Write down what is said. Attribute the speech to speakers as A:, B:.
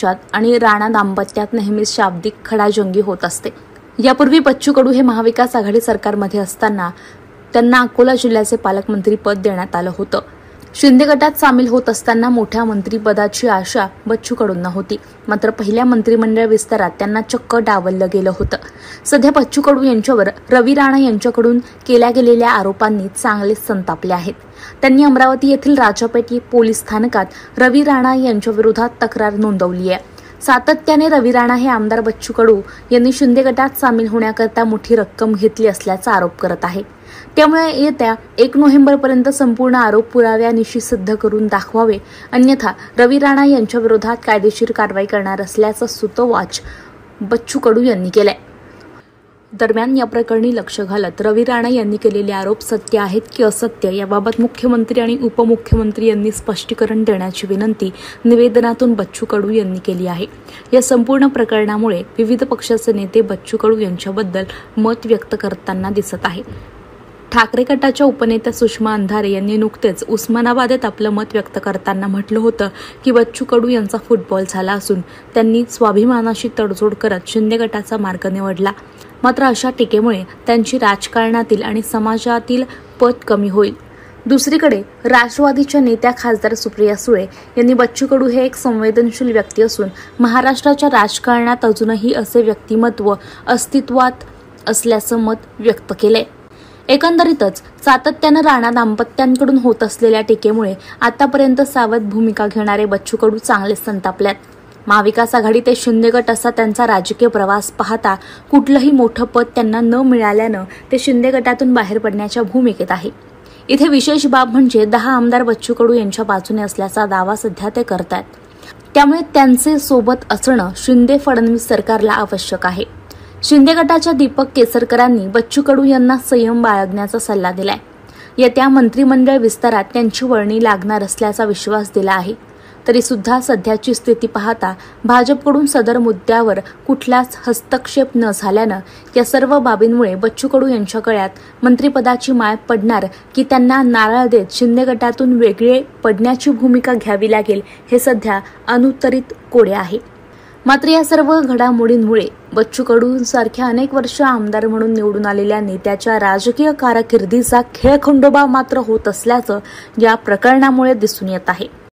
A: मोर्चात आणि राणा दाम्पत्यात नेहमीच शाब्दिक खडाजंगी होत असते। यापूर्वी बच्चू कडू हे महाविकास आघाडी सरकारमध्ये असताना त्यांना अकोला जिल्ह्याचे पालकमंत्री पद देण्यात आलं होतं। शिंदे गटात सामील होत असताना मोठ्या मंत्रिपदाची आशा बच्चू कडूंना होती, मात्र पहिल्या मंत्रिमंडळ विस्तारात त्यांना चक्क डावललं गेलं होतं। सध्या बच्चू कडू यांच्यावर रवी राणा यांच्याकडून केल्या गेलेल्या आरोपांनी चांगलेच संतापले आहेत। त्यांनी अमरावती येथील राजापेठ पोलीस स्थानकात रवी राणा यांच्या विरोधात तक्रार नोंदवली आहे। सातत्याने रवी राणा हे आमदार बच्चू कडू यांनी शिंदे गटात सामील होण्याकरता मोठी रक्कम घेतली असल्याचा आरोप करत आहे। त्यामुळे येत्या 1 नोव्हेंबरपर्यंत संपूर्ण आरोप पुराव्यानिशी सिद्ध करून दाखवावे, अन्यथा रवी राणा यांच्या विरोधात कायदेशीर कारवाई करणार असल्याचं सूतोवाच बच्चू कडू यांनी केलंय। दरम्यान या प्रकरणी लक्ष घालत रवी राणा यांनी केलेले आरोप सत्य आहेत की असत्य याबाबत मुख्यमंत्री आणि उपमुख्यमंत्री यांनी स्पष्टीकरण देण्याची विनंती निवेदनातून बच्चू कडू यांनी केली आहे। या संपूर्ण प्रकरणामुळे विविध पक्षाचे नेते बच्चू कडू यांच्याबद्दल मत व्यक्त करताना दिसत आहे। ठाकरे गटाच्या उपनेत्या सुषमा अंधारे यांनी नुकतेच उस्मानाबादेत आपलं मत व्यक्त करताना म्हटलं होतं की बच्चू कडू यांचा फुटबॉल झाला असून त्यांनी स्वाभिमानाशी तडजोड करत शिंदे गटाचा मार्ग निवडला। मात्र अशा टीकेमुळे त्यांची राजकारणातील आणि समाजातील पत कमी होईल। दुसरीकडे राष्ट्रवादीच्या नेत्या खासदार सुप्रिया सुळे यांनी बच्चू कडू हे एक संवेदनशील व्यक्ती असून महाराष्ट्राच्या राजकारणात अजूनही असे व्यक्तिमत्व अस्तित्वात असल्याचं मत व्यक्त केलंय। एकंदरीतच सातत्यानं राणा दाम्पत्यांकडून होत असलेल्या टीकेमुळे आतापर्यंत सावध भूमिका घेणारे बच्चू कडू चांगलेच संतापल्यात। महाविकास आघाडी ते शिंदे गट असा त्यांचा राजकीय प्रवास पाहता कुठलंही मोठं पद त्यांना न मिळाल्यानं ते शिंदे गटातून बाहेर पडण्याच्या भूमिकेत आहे। इथे विशेष बाब म्हणजे 10 आमदार बच्चू कडू यांच्या बाजूने असल्याचा दावा सध्या ते करतात। त्यामुळे त्यांचे सोबत असणं शिंदे फडणवीस सरकारला आवश्यक आहे। शिंदे गटाच्या दीपक केसरकरांनी बच्चू कडू यांना संयम बाळगण्याचा सल्ला दिलाय। येत्या मंत्रिमंडळ विस्तारात त्यांची वळणी लागणार असल्याचा विश्वास दिला आहे। तरी सुद्धा सध्याची स्थिती पाहता भाजपकडून सदर मुद्द्यावर कुठलाच हस्तक्षेप न झाल्यानं या सर्व बाबींमुळे बच्चू कडू यांच्या गळ्यात मंत्रिपदाची माळ पडणार की त्यांना नारळ देत शिंदे गटातून वेगळे पडण्याची भूमिका घ्यावी लागेल हे सध्या अनुत्तरित कोडे आहे। मात्र या सर्व घडामोडींमुळे बच्चू कडू सारख्या अनेक वर्ष आमदार म्हणून निवडून आलेल्या नेत्याच्या राजकीय कारकिर्दीचा खेळखंडोबा मात्र होत असल्याचं या प्रकरणामुळे दिसून येत आहे।